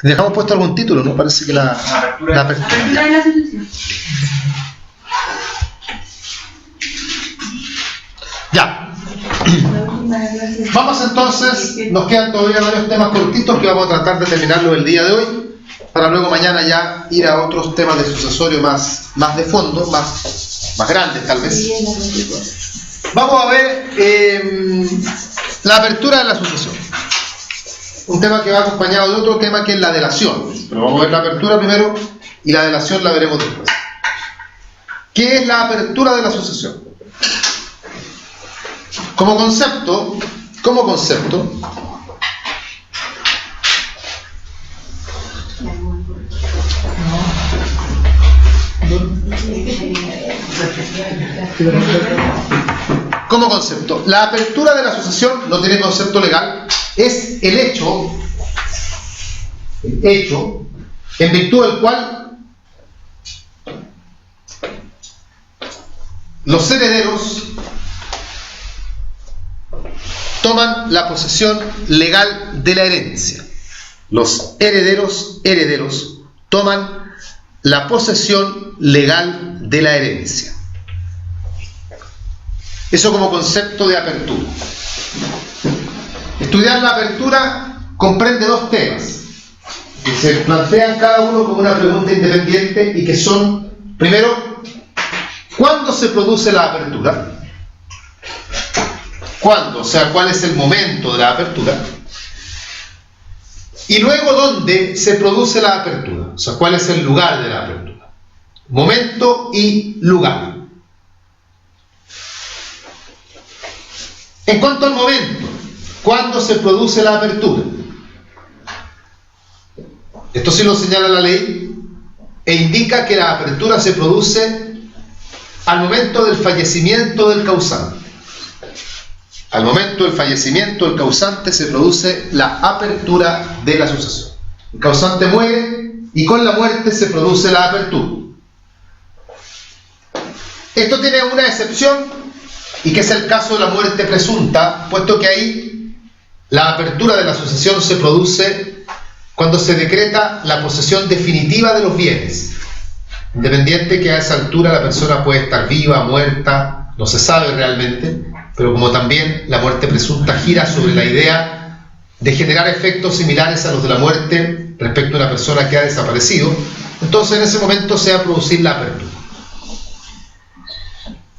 Dejamos puesto algún título, ¿no? Parece que la apertura de la asociación. Ya. Vamos entonces, nos quedan todavía varios temas cortitos que vamos a tratar de terminarlo el día de hoy, para luego mañana ya ir a otros temas de sucesorio más de fondo, más grandes tal vez. Vamos a ver la apertura de la sucesión. Un tema que va acompañado de otro tema que es la delación. Pero vamos a ver la apertura primero y la delación la veremos después. ¿Qué es la apertura de la sucesión? Como concepto, la apertura de la sucesión no tiene concepto legal, es el hecho en virtud del cual los herederos toman la posesión legal de la herencia. Los herederos toman la posesión legal de la herencia. Eso como concepto de apertura. Estudiar la apertura comprende dos temas que se plantean cada uno como una pregunta independiente y que son, primero, ¿cuándo se produce la apertura? ¿Cuándo? O sea, ¿cuál es el momento de la apertura? Y luego, ¿dónde se produce la apertura? O sea, ¿cuál es el lugar de la apertura? Momento y lugar. En cuanto al momento, ¿cuándo se produce la apertura? Esto sí lo señala la ley e indica que la apertura se produce al momento del fallecimiento del causante. Al momento del fallecimiento del causante se produce la apertura de la sucesión. El causante muere y con la muerte se produce la apertura. Esto tiene una excepción y que es el caso de la muerte presunta, puesto que ahí la apertura de la sucesión se produce cuando se decreta la posesión definitiva de los bienes, independiente que a esa altura la persona puede estar viva, muerta, no se sabe realmente, pero como también la muerte presunta gira sobre la idea de generar efectos similares a los de la muerte respecto a una persona que ha desaparecido, entonces en ese momento se va a producir la apertura.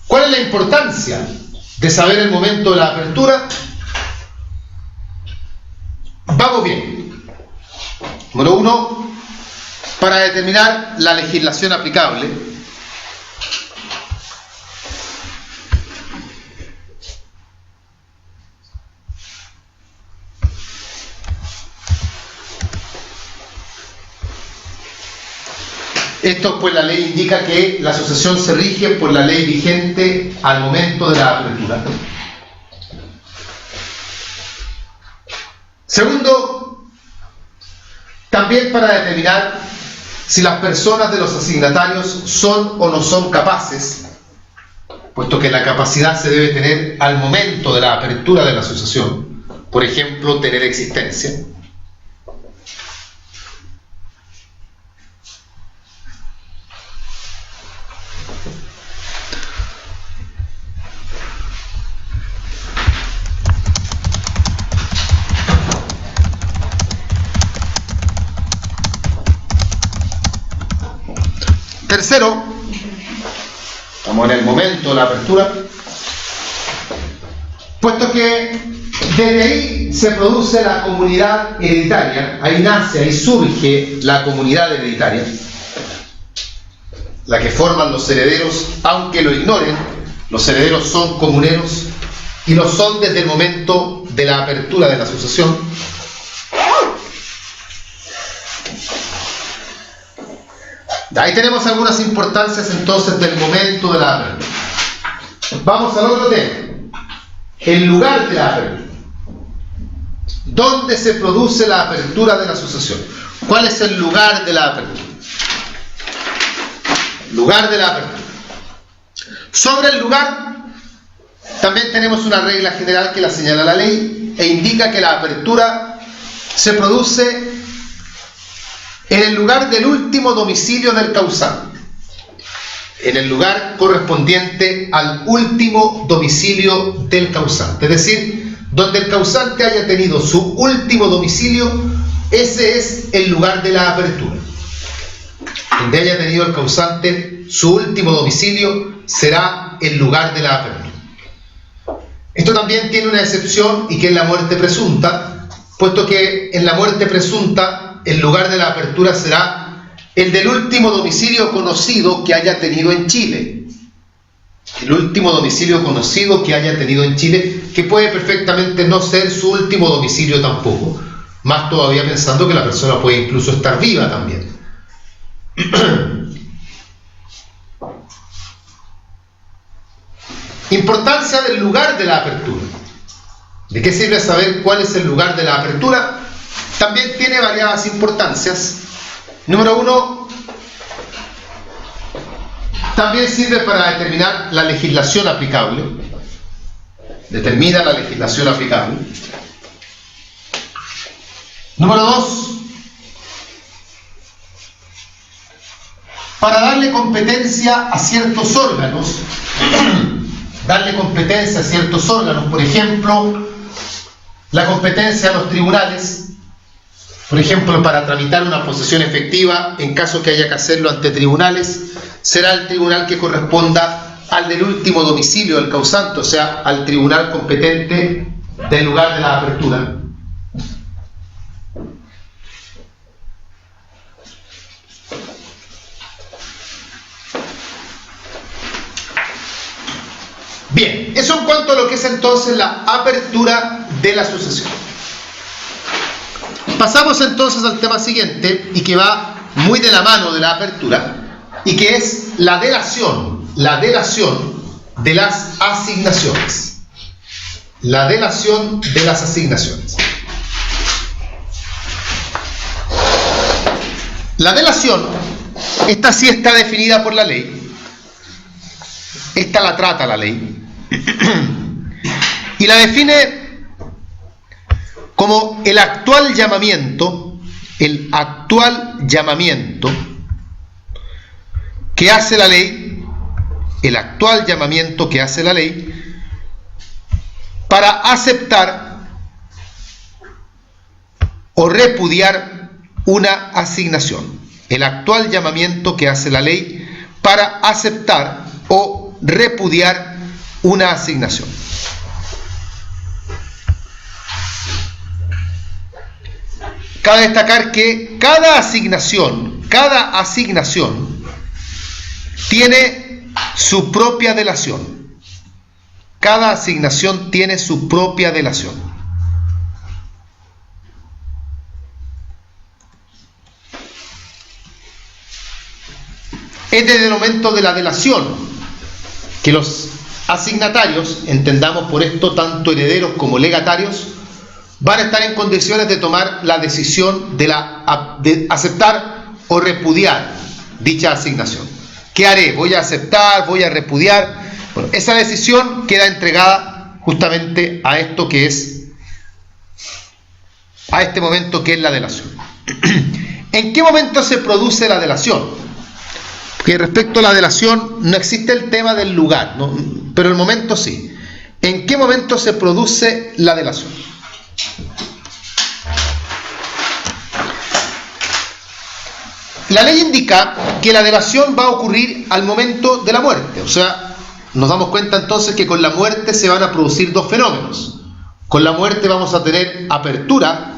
¿Cuál es la importancia de saber el momento de la apertura? Vamos bien. Número uno, para determinar la legislación aplicable, esto pues la ley indica que la sucesión se rige por la ley vigente al momento de la apertura. Segundo, también para determinar si las personas de los asignatarios son o no son capaces, puesto que la capacidad se debe tener al momento de la apertura de la sucesión, por ejemplo, tener existencia. Tercero, estamos en el momento de la apertura, puesto que desde ahí se produce la comunidad hereditaria, ahí nace, ahí surge la comunidad hereditaria, la que forman los herederos, aunque lo ignoren, los herederos son comuneros y lo son desde el momento de la apertura de la sucesión. Ahí tenemos algunas importancias entonces del momento de la apertura. Vamos al otro tema. El lugar de la apertura. ¿Dónde se produce la apertura de la sucesión? ¿Cuál es el lugar de la apertura? Lugar de la apertura. Sobre el lugar, también tenemos una regla general que la señala la ley, e indica que la apertura se produce en el lugar del último domicilio del causante, en el lugar correspondiente al último domicilio del causante, es decir, donde el causante haya tenido su último domicilio, ese es el lugar de la apertura. Donde haya tenido el causante su último domicilio será el lugar de la apertura. Esto también tiene una excepción, y que es la muerte presunta, puesto que en la muerte presunta el lugar de la apertura será el del último domicilio conocido que haya tenido en Chile. El último domicilio conocido que haya tenido en Chile, que puede perfectamente no ser su último domicilio tampoco, más todavía pensando que la persona puede incluso estar viva también. Importancia del lugar de la apertura. ¿De qué sirve saber cuál es el lugar de la apertura? También tiene variadas importancias. Número 1, también sirve para determinar la legislación aplicable. Determina la legislación aplicable. Número 2, para darle competencia a ciertos órganos. Darle competencia a ciertos órganos, por ejemplo, la competencia a los tribunales, por ejemplo, para tramitar una posesión efectiva, en caso que haya que hacerlo ante tribunales, será el tribunal que corresponda al del último domicilio del causante, o sea, al tribunal competente del lugar de la apertura. Bien, eso en cuanto a lo que es entonces la apertura de la sucesión. Pasamos entonces al tema siguiente, y que va muy de la mano de la apertura, y que es la delación de las asignaciones. La delación de las asignaciones. La delación, esta sí está definida por la ley. Esta la trata la ley. Y la define como el actual llamamiento que hace la ley, para aceptar o repudiar una asignación. El actual llamamiento que hace la ley para aceptar o repudiar una asignación. Cabe destacar que cada asignación tiene su propia delación. Cada asignación tiene su propia delación. Es desde el momento de la delación que los asignatarios, entendamos por esto tanto herederos como legatarios, van a estar en condiciones de tomar la decisión de aceptar o repudiar dicha asignación. ¿Qué haré? ¿Voy a aceptar? ¿Voy a repudiar? Bueno, esa decisión queda entregada justamente a esto que es, a este momento que es la delación. ¿En qué momento se produce la delación? Porque respecto a la delación no existe el tema del lugar, ¿no? Pero el momento sí. ¿En qué momento se produce la delación? La ley indica que la delación va a ocurrir al momento de la muerte. O sea, nos damos cuenta entonces que con la muerte se van a producir dos fenómenos. Con la muerte vamos a tener apertura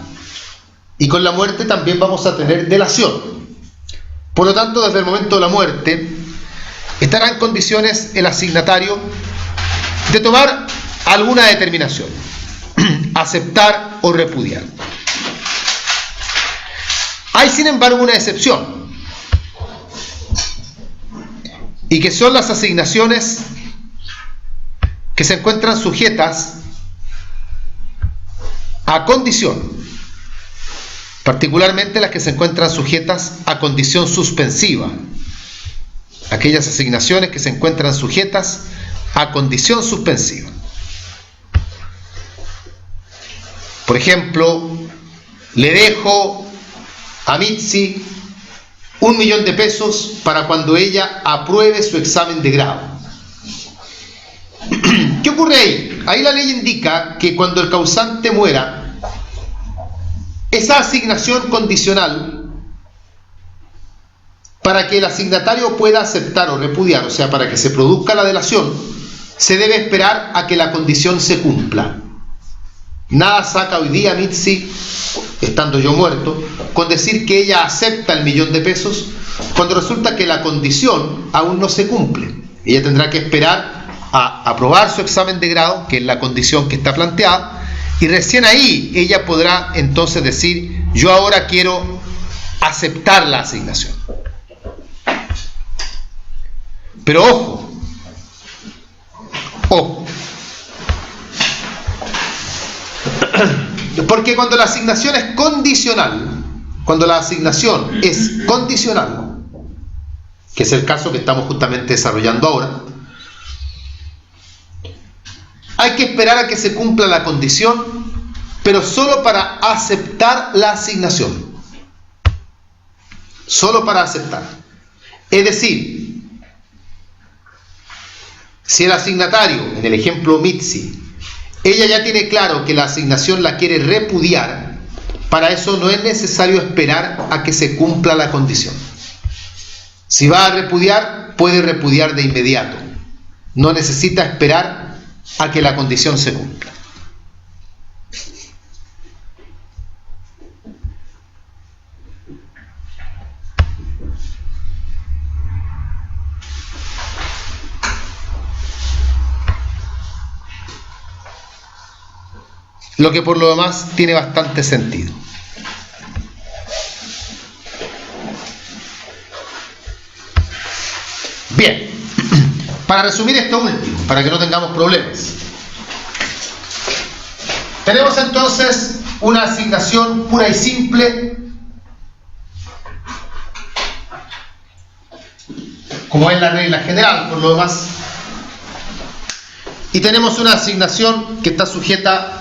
y con la muerte también vamos a tener delación. Por lo tanto, desde el momento de la muerte estará en condiciones el asignatario de tomar alguna determinación, aceptar o repudiar. Hay, sin embargo, una excepción, y que son las asignaciones que se encuentran sujetas a condición, particularmente las que se encuentran sujetas a condición suspensiva. Aquellas asignaciones que se encuentran sujetas a condición suspensiva. Por ejemplo, le dejo a Mitzi 1 millón de pesos para cuando ella apruebe su examen de grado. ¿Qué ocurre ahí? Ahí la ley indica que cuando el causante muera, esa asignación condicional, para que el asignatario pueda aceptar o repudiar, o sea, para que se produzca la delación, se debe esperar a que la condición se cumpla. Nada saca hoy día Mitzi, estando yo muerto, con decir que ella acepta el 1 millón de pesos cuando resulta que la condición aún no se cumple. Ella tendrá que esperar a aprobar su examen de grado, que es la condición que está planteada, y recién ahí ella podrá entonces decir: yo ahora quiero aceptar la asignación. Pero ojo, porque cuando la asignación es condicional, que es el caso que estamos justamente desarrollando ahora, hay que esperar a que se cumpla la condición, pero solo para aceptar la asignación. Solo para aceptar. Es decir, si el asignatario, en el ejemplo Mitzi, ella ya tiene claro que la asignación la quiere repudiar, para eso no es necesario esperar a que se cumpla la condición. Si va a repudiar, puede repudiar de inmediato. No necesita esperar a que la condición se cumpla. Lo que por lo demás tiene bastante sentido. Bien, para resumir esto último, para que no tengamos problemas, tenemos entonces una asignación pura y simple, como es la regla general, por lo demás, y tenemos una asignación que está sujeta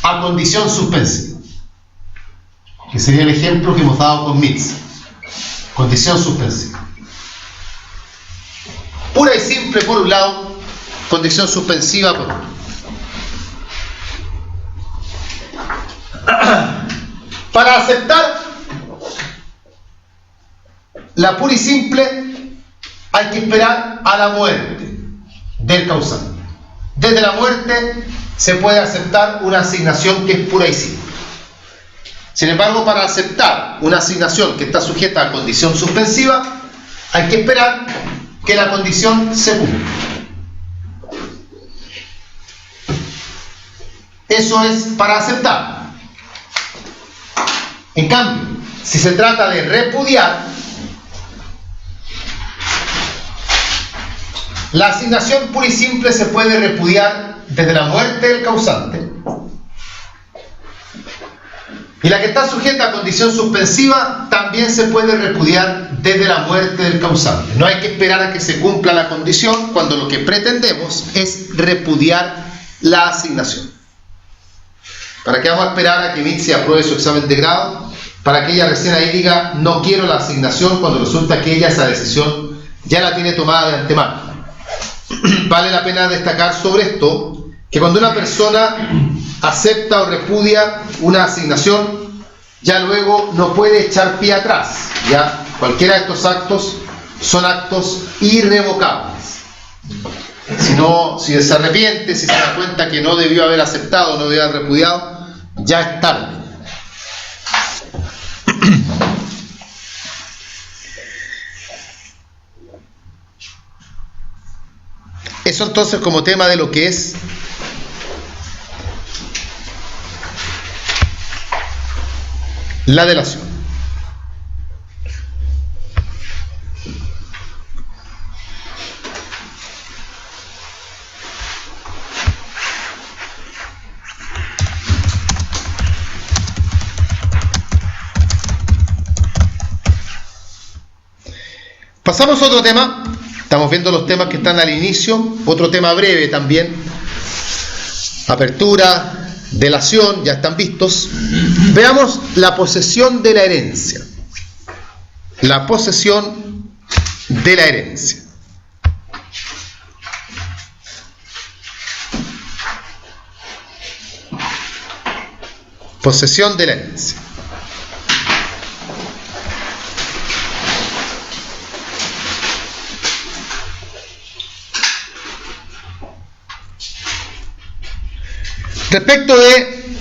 a condición suspensiva, que sería el ejemplo que hemos dado con Mitzi. Condición suspensiva. Pura y simple por un lado, condición suspensiva por otro. Para aceptar la pura y simple hay que esperar a la muerte del causante. Desde la muerte se puede aceptar una asignación que es pura y simple. Sin embargo, para aceptar una asignación que está sujeta a condición suspensiva, hay que esperar que la condición se cumpla. Eso es para aceptar. En cambio, si se trata de repudiar, la asignación pura y simple se puede repudiar desde la muerte del causante, y la que está sujeta a condición suspensiva también se puede repudiar desde la muerte del causante. No hay que esperar a que se cumpla la condición cuando lo que pretendemos es repudiar la asignación. ¿Para qué vamos a esperar a que Mitzi apruebe su examen de grado? Para que ella recién ahí diga: no quiero la asignación, cuando resulta que ella esa decisión ya la tiene tomada de antemano. Vale la pena destacar sobre esto que cuando una persona acepta o repudia una asignación, ya luego no puede echar pie atrás. Ya cualquiera de estos actos son actos irrevocables. Si se arrepiente, si se da cuenta que no debió haber aceptado, no debió haber repudiado, ya es tarde. Eso entonces como tema de lo que es la delación. Pasamos a otro tema. Estamos viendo los temas que están al inicio. Otro tema breve también. Apertura, delación, ya están vistos. Veamos la posesión de la herencia. La posesión de la herencia. Posesión de la herencia. Respecto de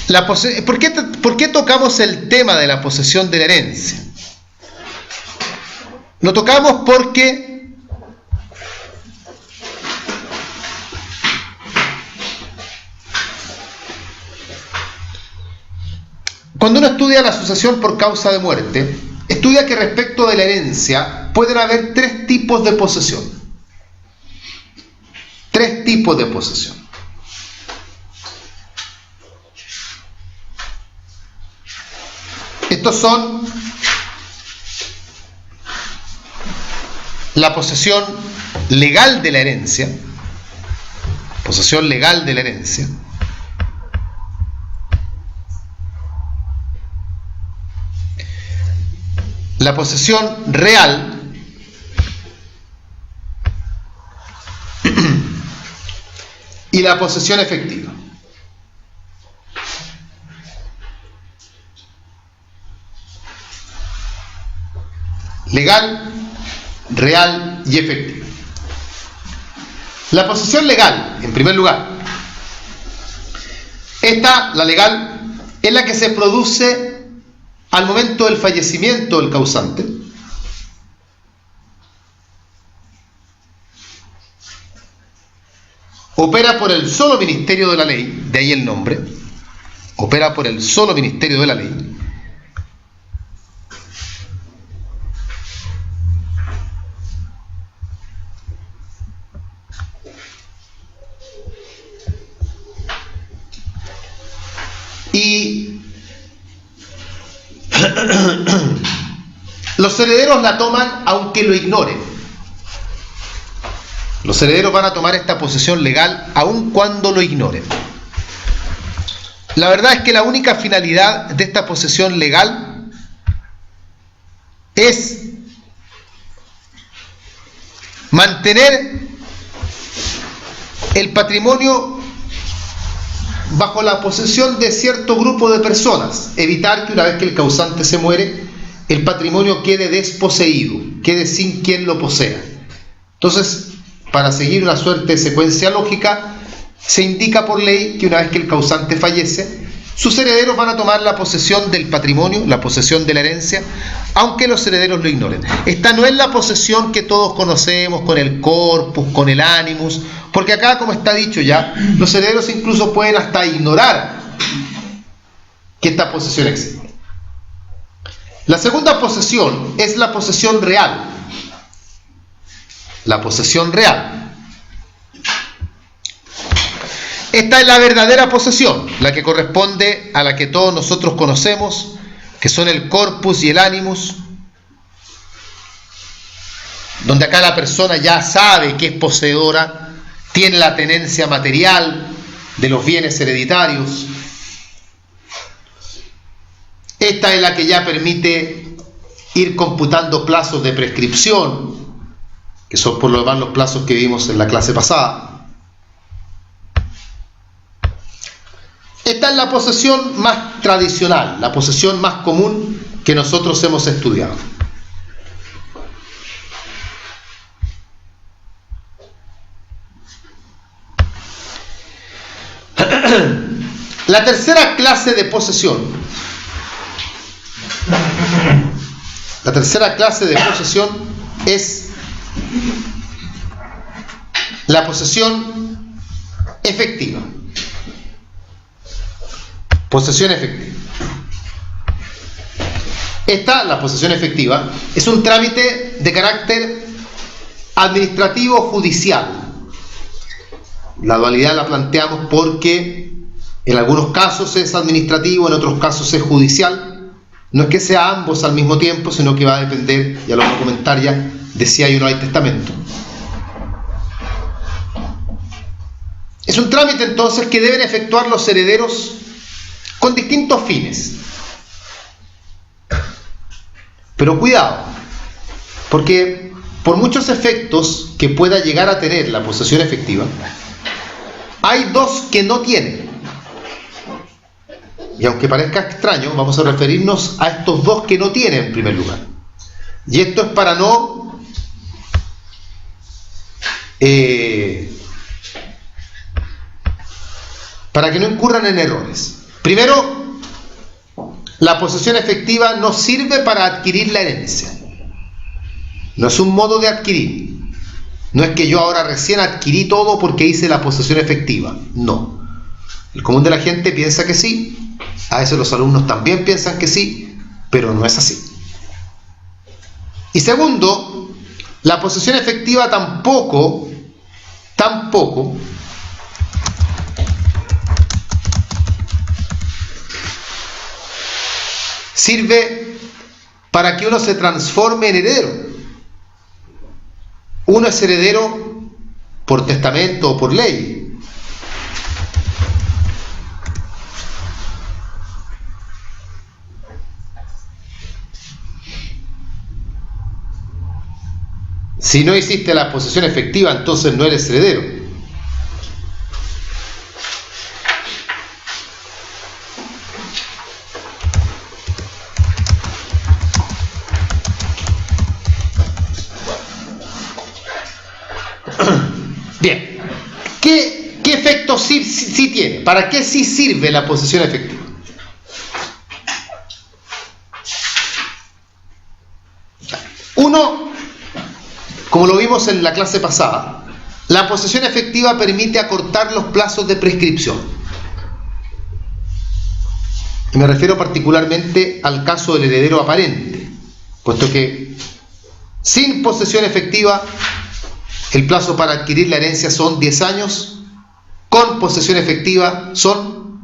la posesión, ¿por qué tocamos el tema de la posesión de la herencia? Lo tocamos porque cuando uno estudia la sucesión por causa de muerte, estudia que respecto de la herencia pueden haber tres tipos de posesión. Tres tipos de posesión. Estos son la posesión legal de la herencia, posesión legal de la herencia, la posesión real y la posesión efectiva. Legal, real y efectiva. La posesión legal, en primer lugar. Esta, la legal, es la que se produce al momento del fallecimiento del causante. Opera por el solo ministerio de la ley, de ahí el nombre. Opera por el solo ministerio de la ley. Y los herederos la toman aunque lo ignoren. Los herederos van a tomar esta posesión legal aun cuando lo ignoren. La verdad es que la única finalidad de esta posesión legal es mantener el patrimonio bajo la posesión de cierto grupo de personas, evitar que una vez que el causante se muere, el patrimonio quede desposeído, quede sin quien lo posea. Entonces, para seguir una suerte de secuencia lógica, se indica por ley que una vez que el causante fallece, sus herederos van a tomar la posesión del patrimonio, la posesión de la herencia, aunque los herederos lo ignoren. Esta no es la posesión que todos conocemos con el corpus, con el animus, porque acá, como está dicho ya, los herederos incluso pueden hasta ignorar que esta posesión existe. La segunda posesión es la posesión real. La posesión real. Esta es la verdadera posesión, la que corresponde a la que todos nosotros conocemos, que son el corpus y el animus, donde acá la persona ya sabe que es poseedora, tiene la tenencia material de los bienes hereditarios. Esta es la que ya permite ir computando plazos de prescripción, que son por lo demás los plazos que vimos en la clase pasada. Esta es la posesión más tradicional, la posesión más común que nosotros hemos estudiado. La tercera clase de posesión. La tercera clase de posesión es la posesión efectiva. Posesión efectiva. Esta, la posesión efectiva, es un trámite de carácter administrativo judicial. La dualidad la planteamos porque en algunos casos es administrativo, en otros casos es judicial. No es que sea ambos al mismo tiempo, sino que va a depender, ya lo vamos a comentar ya, de si hay o no hay testamento. Es Es un trámite entonces que deben efectuar los herederos con distintos fines. Pero cuidado, porque por muchos efectos que pueda llegar a tener la posesión efectiva, hay dos que no tienen. Y aunque parezca extraño, vamos a referirnos a estos dos que no tienen en primer lugar. Y esto es para que no incurran en errores. Primero, la posesión efectiva no sirve para adquirir la herencia. No es un modo de adquirir. No es que yo ahora recién adquirí todo porque hice la posesión efectiva. No. El común de la gente piensa que sí. A veces los alumnos también piensan que sí, pero no es así. Y segundo, la posesión efectiva tampoco sirve para que uno se transforme en heredero. Uno es heredero por testamento o por ley. Si no hiciste la posesión efectiva, entonces no eres heredero. Bien, ¿qué efecto sí tiene? ¿Para qué sí sirve la posesión efectiva? Uno, como lo vimos en la clase pasada, la posesión efectiva permite acortar los plazos de prescripción. Y me refiero particularmente al caso del heredero aparente, puesto que sin posesión efectiva el plazo para adquirir la herencia son 10 años, con posesión efectiva son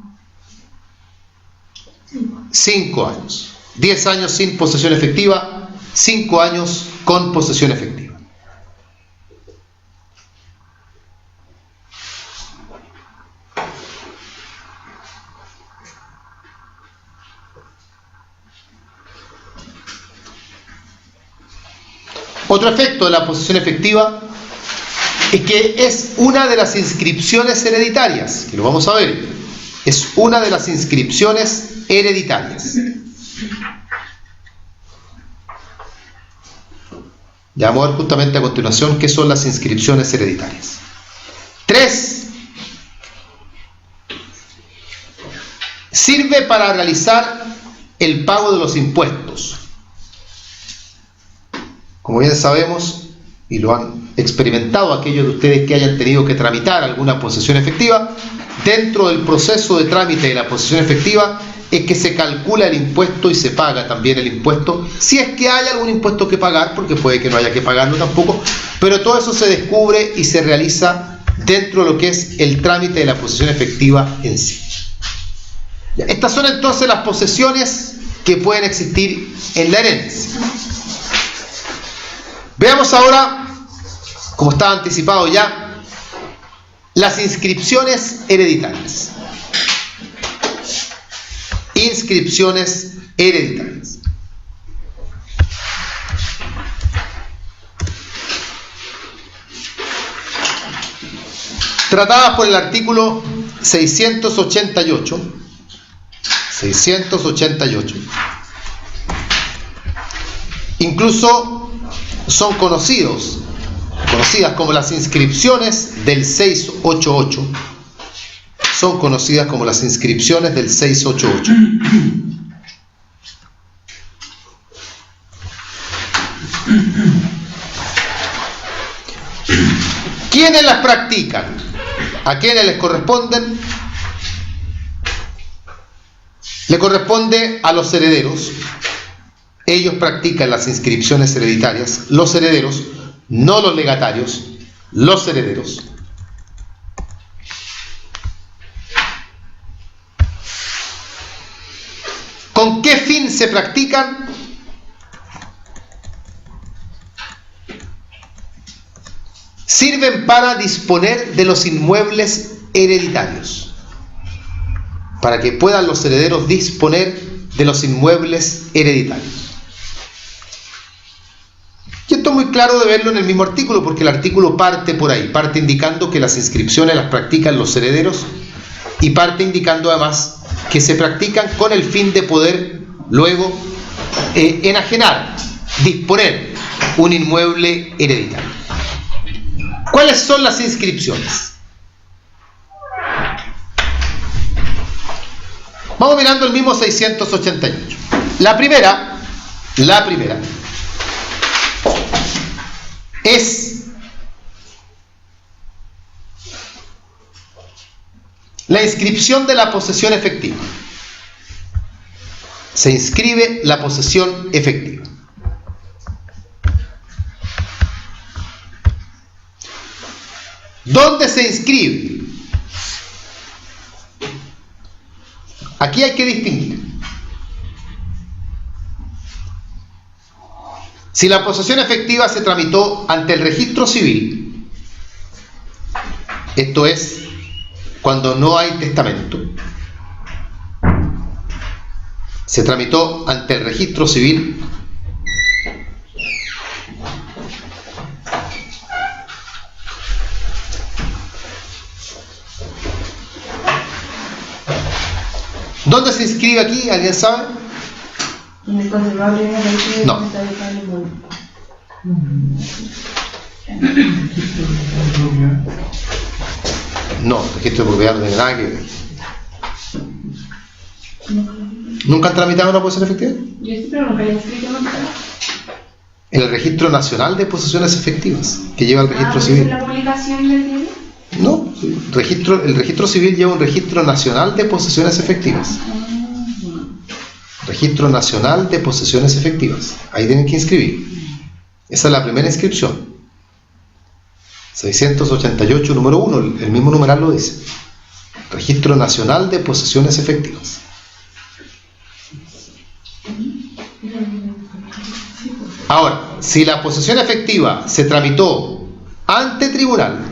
5 años. 10 años sin posesión efectiva, 5 años con posesión efectiva. Otro efecto de la posesión efectiva es que es una de las inscripciones hereditarias, que lo vamos a ver, es una de las inscripciones hereditarias. Ya vamos a ver justamente a continuación qué son las inscripciones hereditarias. 3. Sirve para realizar el pago de los impuestos. Como bien sabemos, y lo han experimentado aquellos de ustedes que hayan tenido que tramitar alguna posesión efectiva, dentro del proceso de trámite de la posesión efectiva es que se calcula el impuesto y se paga también el impuesto, si es que hay algún impuesto que pagar, porque puede que no haya que pagarlo tampoco, pero todo eso se descubre y se realiza dentro de lo que es el trámite de la posesión efectiva en sí. Estas son entonces las posesiones que pueden existir en la herencia. Veamos ahora, como estaba anticipado ya, las inscripciones hereditarias. Inscripciones hereditarias. Tratadas por el artículo 688. Incluso son conocidas como las inscripciones del 688. Son conocidas como las inscripciones del 688. ¿Quiénes las practican? ¿A quiénes les corresponden? Le corresponde a los herederos. Ellos practican las inscripciones hereditarias, los herederos, no los legatarios, los herederos. ¿Con qué fin se practican? Sirven para disponer de los inmuebles hereditarios, para que puedan los herederos disponer de los inmuebles hereditarios. Y esto es muy claro de verlo en el mismo artículo, porque el artículo parte por ahí, parte indicando que las inscripciones las practican los herederos y parte indicando además que se practican con el fin de poder luego enajenar, disponer un inmueble hereditario. ¿Cuáles son las inscripciones? Vamos mirando el mismo 688. La primera es la inscripción de la posesión efectiva. Se inscribe la posesión efectiva. ¿Dónde se inscribe? Aquí hay que distinguir. Si la posesión efectiva se tramitó ante el registro civil, esto es, cuando no hay testamento, se tramitó ante el registro civil, ¿dónde se inscribe aquí? ¿Alguien sabe? En el conservador de bienes raíces. No. No, el registro de propiedad no tiene nada que ver. ¿Nunca han tramitado una posesión efectiva? Yo sí, pero nunca le he inscrito en En el registro nacional de posesiones efectivas, que lleva el registro civil. ¿La publicación del diario? No, el registro civil lleva un registro nacional de posesiones efectivas. Registro nacional de posesiones efectivas. Ahí tienen que inscribir. Esa es la primera inscripción. 688, número 1, el mismo numeral lo dice. Registro nacional de posesiones efectivas. Ahora, si la posesión efectiva se tramitó ante tribunal,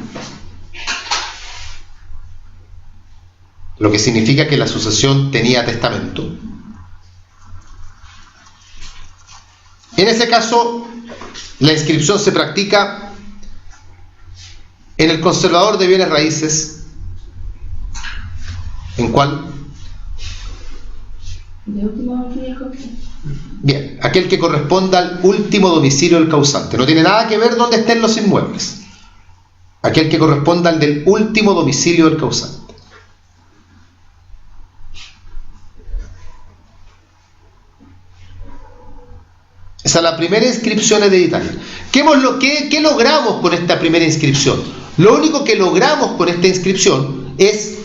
lo que significa que la sucesión tenía testamento, en ese caso la inscripción se practica en el conservador de bienes raíces. ¿En cuál? De último viejo. Bien, aquel que corresponda al último domicilio del causante. No tiene nada que ver dónde estén los inmuebles. Aquel que corresponda al del último domicilio del causante. Esa es la primera inscripción hereditaria. ¿Qué logramos con esta primera inscripción? Lo único que logramos con esta inscripción es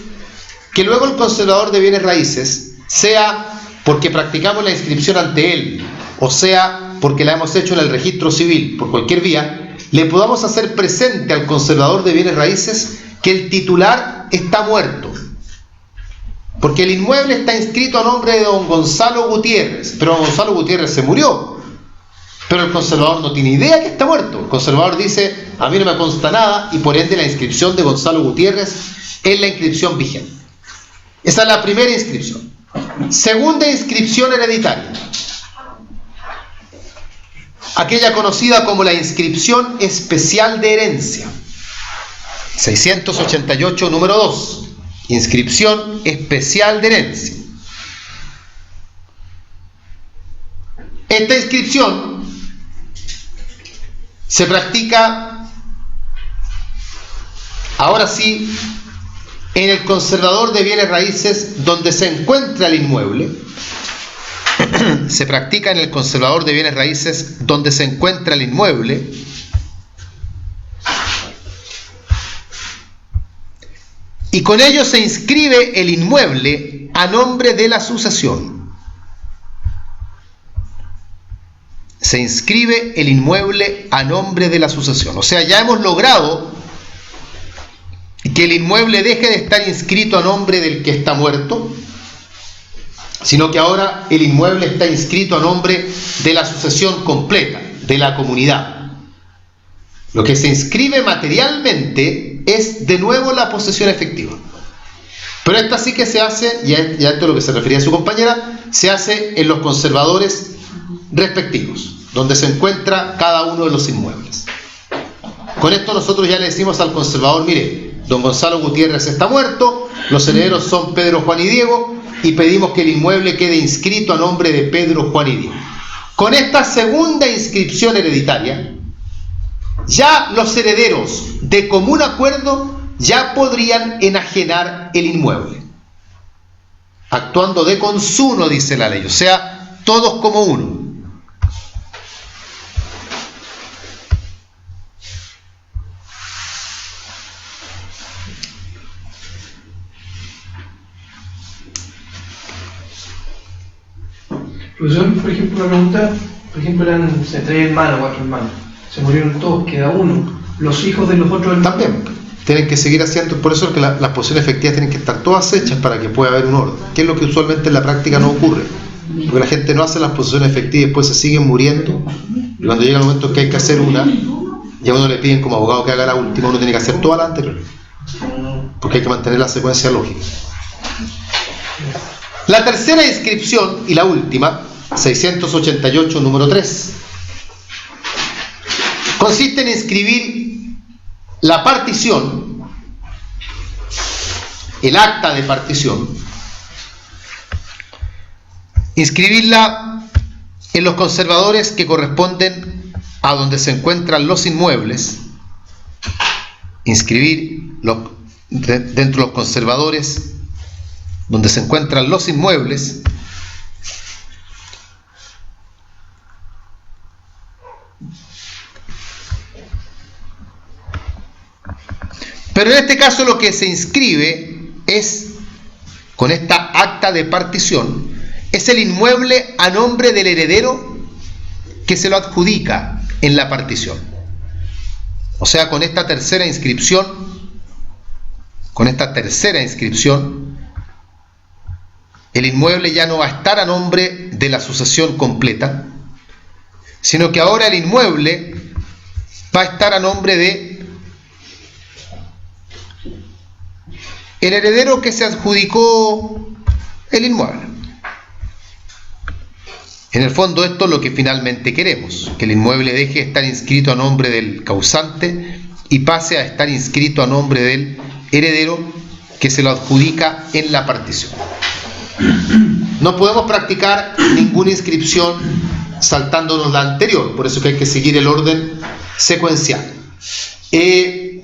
que luego el conservador de bienes raíces, sea porque practicamos la inscripción ante él, o sea porque la hemos hecho en el registro civil, por cualquier vía, le podamos hacer presente al conservador de bienes raíces que el titular está muerto. Porque el inmueble está inscrito a nombre de don Gonzalo Gutiérrez, pero don Gonzalo Gutiérrez se murió. Pero el conservador no tiene idea que está muerto. El conservador dice, a mí no me consta nada, y por ende la inscripción de Gonzalo Gutiérrez es la inscripción vigente. Esa es la primera inscripción. Segunda inscripción hereditaria. Aquella conocida como la inscripción especial de herencia. 688, número 2. Inscripción especial de herencia. Esta inscripción se practica, ahora sí, en el conservador de bienes raíces donde se encuentra el inmueble. Se practica en el conservador de bienes raíces donde se encuentra el inmueble. Y con ello se inscribe el inmueble a nombre de la sucesión. Se inscribe el inmueble a nombre de la sucesión. O sea, ya hemos logrado que el inmueble deje de estar inscrito a nombre del que está muerto, sino que ahora el inmueble está inscrito a nombre de la sucesión completa, de la comunidad. Lo que se inscribe materialmente es de nuevo la posesión efectiva. Pero esta sí que se hace, y esto es lo que se refería a su compañera, se hace en los conservadores respectivos, donde se encuentra cada uno de los inmuebles. Con esto nosotros ya le decimos al conservador: mire, don Gonzalo Gutiérrez está muerto, los herederos son Pedro, Juan y Diego, y pedimos que el inmueble quede inscrito a nombre de Pedro, Juan y Diego. Con esta segunda inscripción hereditaria, ya los herederos de común acuerdo ya podrían enajenar el inmueble, actuando de consuno, dice la ley, o sea, todos como uno. Profesor, por ejemplo, una pregunta, por ejemplo, eran 3 hermanos, 4 hermanos, se murieron todos, queda uno, los hijos de los otros hermanos también tienen que seguir haciendo, por eso es que las posesiones efectivas tienen que estar todas hechas para que pueda haber un orden, que es lo que usualmente en la práctica no ocurre, porque la gente no hace las posesiones efectivas y después se siguen muriendo, y cuando llega el momento que hay que hacer una, ya uno le piden como abogado que haga la última, uno tiene que hacer toda la anterior, porque hay que mantener la secuencia lógica. La tercera inscripción y la última, 688, número 3, consiste en inscribir la partición, el acta de partición, inscribirla en los conservadores que corresponden a donde se encuentran los inmuebles, inscribir dentro de los conservadores donde se encuentran los inmuebles, pero en este caso lo que se inscribe es, con esta acta de partición, es el inmueble a nombre del heredero que se lo adjudica en la partición. O sea, con esta tercera inscripción, el inmueble ya no va a estar a nombre de la sucesión completa, sino que ahora el inmueble va a estar a nombre de el heredero que se adjudicó el inmueble. En el fondo esto es lo que finalmente queremos, que el inmueble deje de estar inscrito a nombre del causante y pase a estar inscrito a nombre del heredero que se lo adjudica en la partición. No podemos practicar ninguna inscripción saltándonos la anterior, por eso que hay que seguir el orden secuencial.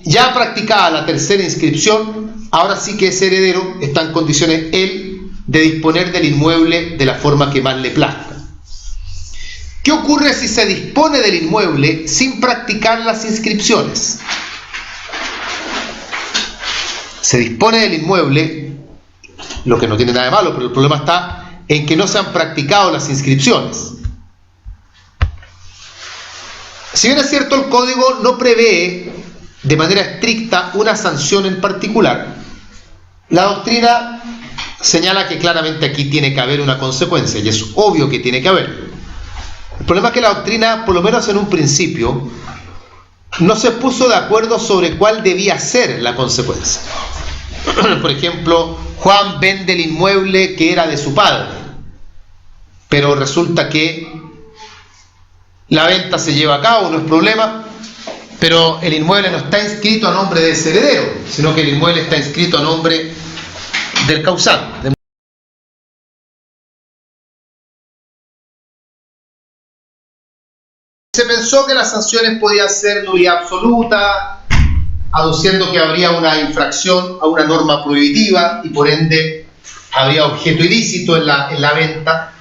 Ya practicada la tercera inscripción, ahora sí que ese heredero está en condiciones él de disponer del inmueble de la forma que más le plazca. ¿Qué ocurre si se dispone del inmueble sin practicar las inscripciones? Se dispone del inmueble, lo que no tiene nada de malo, pero el problema está en que no se han practicado las inscripciones. Si bien es cierto, el código no prevé de manera estricta una sanción en particular, la doctrina señala que claramente aquí tiene que haber una consecuencia, y es obvio que tiene que haber. El problema es que la doctrina, por lo menos en un principio, no se puso de acuerdo sobre cuál debía ser la consecuencia. Por ejemplo, Juan vende el inmueble que era de su padre, pero resulta que la venta se lleva a cabo, no es problema, pero el inmueble no está inscrito a nombre de ese heredero, sino que el inmueble está inscrito a nombre del causante. Se pensó que las sanciones podían ser nulidad absoluta, aduciendo que habría una infracción a una norma prohibitiva y por ende habría objeto ilícito en la venta.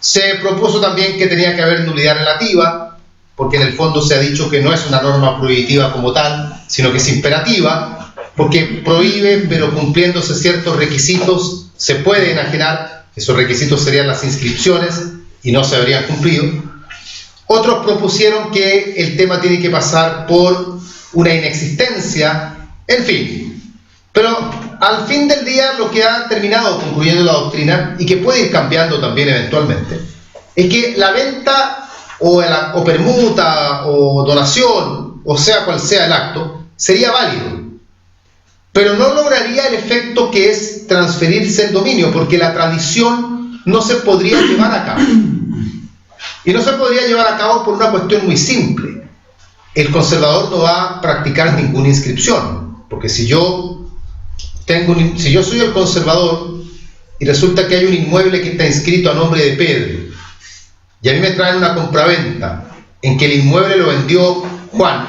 Se propuso también que tenía que haber nulidad relativa, porque en el fondo se ha dicho que no es una norma prohibitiva como tal, sino que es imperativa, porque prohíbe, pero cumpliéndose ciertos requisitos se puede enajenar. Esos requisitos serían las inscripciones y no se habrían cumplido. Otros propusieron que el tema tiene que pasar por una inexistencia, en fin. Pero al fin del día lo que ha terminado concluyendo la doctrina, y que puede ir cambiando también eventualmente, es que la venta o permuta o donación, o sea cual sea el acto, sería válido, pero no lograría el efecto que es transferirse el dominio, porque la tradición no se podría llevar a cabo. Y no se podría llevar a cabo por una cuestión muy simple. El conservador no va a practicar ninguna inscripción, porque si yo soy el conservador y resulta que hay un inmueble que está inscrito a nombre de Pedro, y a mí me traen una compraventa en que el inmueble lo vendió Juan,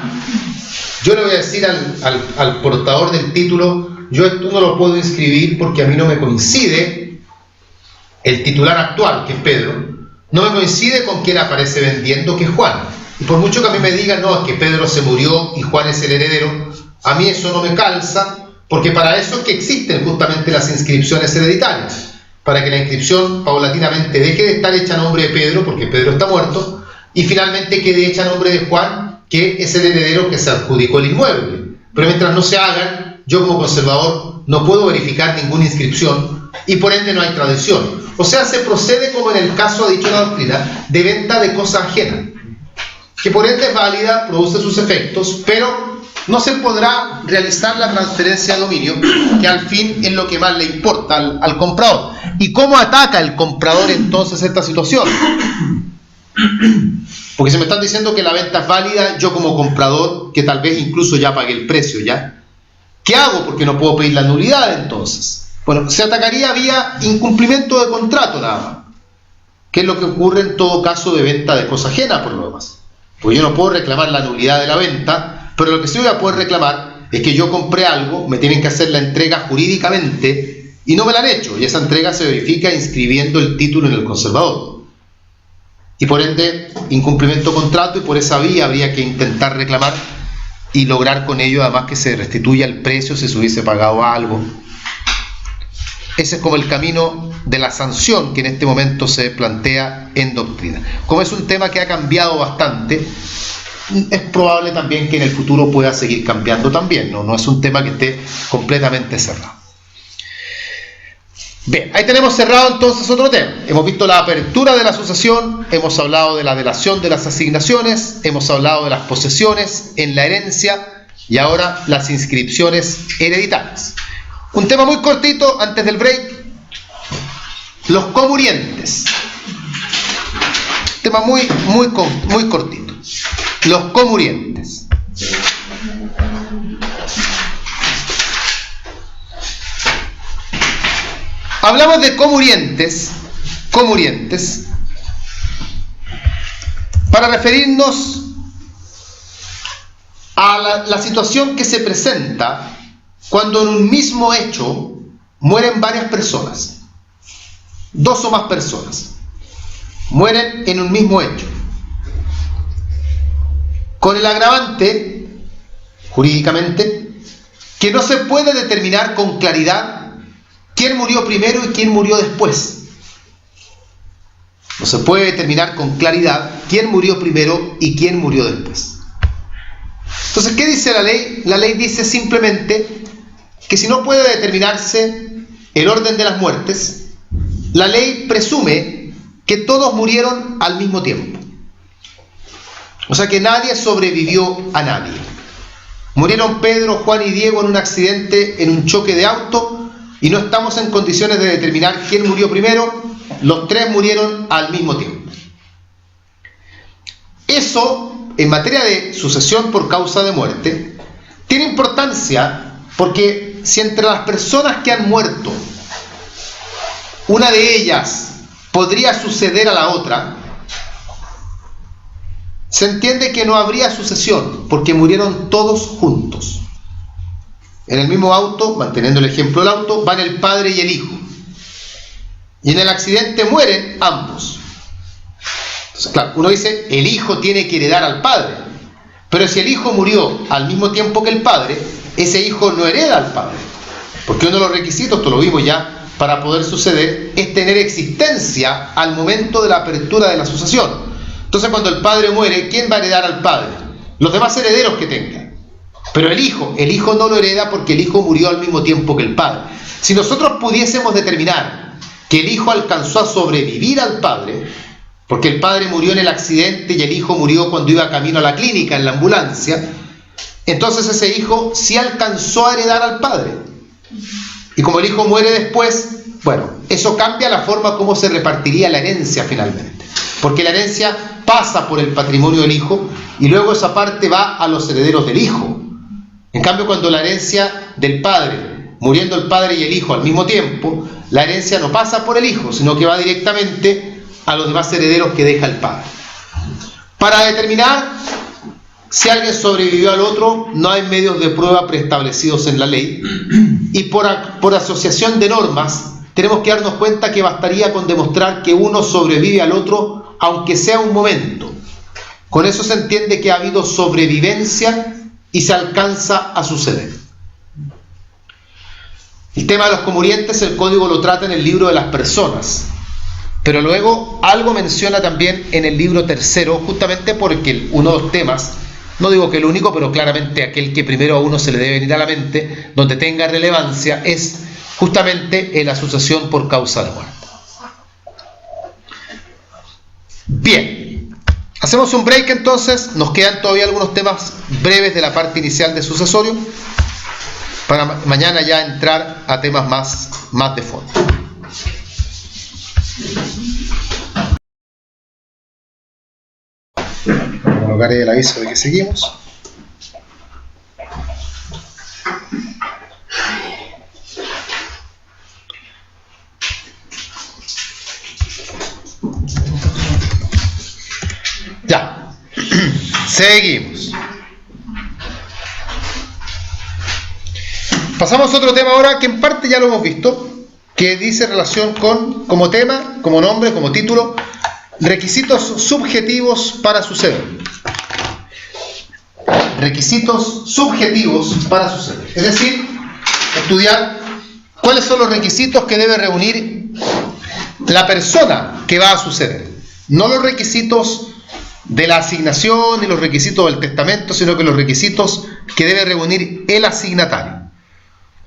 yo le voy a decir al portador del título: yo esto no lo puedo inscribir porque a mí no me coincide el titular actual, que es Pedro, no me coincide con quien aparece vendiendo, que es Juan. Y por mucho que a mí me digan, no, es que Pedro se murió y Juan es el heredero, a mí eso no me calza, porque para eso es que existen justamente las inscripciones hereditarias, para que la inscripción paulatinamente deje de estar hecha a nombre de Pedro, porque Pedro está muerto, y finalmente quede hecha a nombre de Juan, que es el heredero que se adjudicó el inmueble. Pero mientras no se hagan, yo como conservador no puedo verificar ninguna inscripción y por ende no hay tradición. O sea, se procede como en el caso, ha dicho la doctrina, de venta de cosa ajena, que por ende es válida, produce sus efectos, pero no se podrá realizar la transferencia de dominio, que al fin es lo que más le importa al comprador. ¿Y cómo ataca el comprador entonces esta situación? Porque si me están diciendo que la venta es válida, yo como comprador, que tal vez incluso ya pagué el precio ya, ¿qué hago? Porque no puedo pedir la nulidad entonces. Bueno, se atacaría vía incumplimiento de contrato nada más, que es lo que ocurre en todo caso de venta de cosa ajena por lo demás. Porque yo no puedo reclamar la nulidad de la venta, pero lo que sí voy a poder reclamar es que yo compré algo, me tienen que hacer la entrega jurídicamente y no me la han hecho, y esa entrega se verifica inscribiendo el título en el conservador. Y por ende, incumplimiento de contrato, y por esa vía habría que intentar reclamar y lograr con ello además que se restituya el precio si se hubiese pagado algo. Ese es como el camino de la sanción que en este momento se plantea en doctrina. Como es un tema que ha cambiado bastante, es probable también que en el futuro pueda seguir cambiando también, no es un tema que esté completamente cerrado. Bien, ahí tenemos cerrado entonces otro tema. Hemos visto la apertura de la sucesión, hemos hablado de la delación de las asignaciones, hemos hablado de las posesiones en la herencia y ahora las inscripciones hereditarias. Un tema muy cortito antes del break: los comurientes. Tema muy cortito. Los comurientes. Hablamos de comurientes para referirnos a la situación que se presenta cuando en un mismo hecho mueren varias personas, dos o más personas, mueren en un mismo hecho, con el agravante, jurídicamente, que no se puede determinar con claridad quién murió primero y quién murió después. No se puede determinar con claridad quién murió primero y quién murió después. Entonces, ¿qué dice la ley? La ley dice simplemente que si no puede determinarse el orden de las muertes, la ley presume que todos murieron al mismo tiempo. O sea que nadie sobrevivió a nadie. Murieron Pedro, Juan y Diego en un accidente, en un choque de auto, y no estamos en condiciones de determinar quién murió primero. Los tres murieron al mismo tiempo. Eso, en materia de sucesión por causa de muerte, tiene importancia porque si entre las personas que han muerto, una de ellas podría suceder a la otra, se entiende que no habría sucesión porque murieron todos juntos. En el mismo auto, manteniendo el ejemplo del auto, van el padre y el hijo. Y en el accidente mueren ambos. Entonces, claro, uno dice, el hijo tiene que heredar al padre. Pero si el hijo murió al mismo tiempo que el padre, ese hijo no hereda al padre. Porque uno de los requisitos, esto lo vimos ya, para poder suceder, es tener existencia al momento de la apertura de la sucesión. Entonces, cuando el padre muere, ¿quién va a heredar al padre? Los demás herederos que tenga. Pero el hijo no lo hereda porque el hijo murió al mismo tiempo que el padre. Si nosotros pudiésemos determinar que el hijo alcanzó a sobrevivir al padre, porque el padre murió en el accidente y el hijo murió cuando iba camino a la clínica en la ambulancia, entonces ese hijo sí alcanzó a heredar al padre. Y como el hijo muere después, bueno, eso cambia la forma como se repartiría la herencia finalmente. Porque la herencia pasa por el patrimonio del hijo y luego esa parte va a los herederos del hijo. En cambio, cuando la herencia del padre, muriendo el padre y el hijo al mismo tiempo, la herencia no pasa por el hijo, sino que va directamente a los demás herederos que deja el padre. Para determinar si alguien sobrevivió al otro, no hay medios de prueba preestablecidos en la ley, y por asociación de normas tenemos que darnos cuenta que bastaría con demostrar que uno sobrevive al otro, aunque sea un momento. Con eso se entiende que ha habido sobrevivencia y se alcanza a suceder. El tema de los comurientes, el código lo trata en el libro de las personas, pero luego algo menciona también en el libro tercero, justamente porque uno de los temas, no digo que el único, pero claramente aquel que primero a uno se le debe venir a la mente, donde tenga relevancia, es justamente la sucesión por causa de muerte. Bien, hacemos un break entonces, nos quedan todavía algunos temas breves de la parte inicial de sucesorio, para mañana ya entrar a temas más de fondo. Colocaré el aviso de que seguimos. Ya, seguimos. Pasamos a otro tema ahora que en parte ya lo hemos visto, que dice relación con, como tema, como nombre, como título, requisitos subjetivos para suceder. Requisitos subjetivos para suceder. Es decir, estudiar cuáles son los requisitos que debe reunir la persona que va a suceder. No los requisitos de la asignación ni los requisitos del testamento, sino que los requisitos que debe reunir el asignatario.